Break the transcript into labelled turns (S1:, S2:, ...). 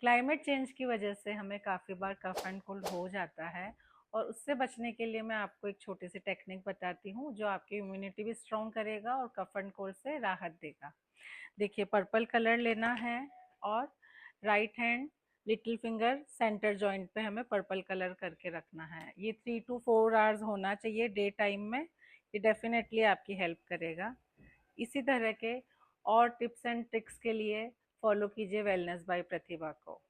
S1: Climate change की वजह से हमें काफ़ी बार कफ एंड कोल्ड हो जाता है, और उससे बचने के लिए मैं आपको एक छोटी सी टेक्निक बताती हूँ जो आपकी इम्यूनिटी भी स्ट्रॉन्ग करेगा और कफ एंड कोल्ड से राहत देगा। देखिए, पर्पल कलर लेना है और right hand little finger centre joint पे हमें पर्पल कलर करके रखना है। ये 3 to 4 आवर्स होना चाहिए डे टाइम में। ये डेफिनेटली आपकी हेल्प करेगा। इसी तरह के और टिप्स एंड ट्रिक्स के लिए फॉलो कीजिए वेलनेस बाय प्रतिभा को।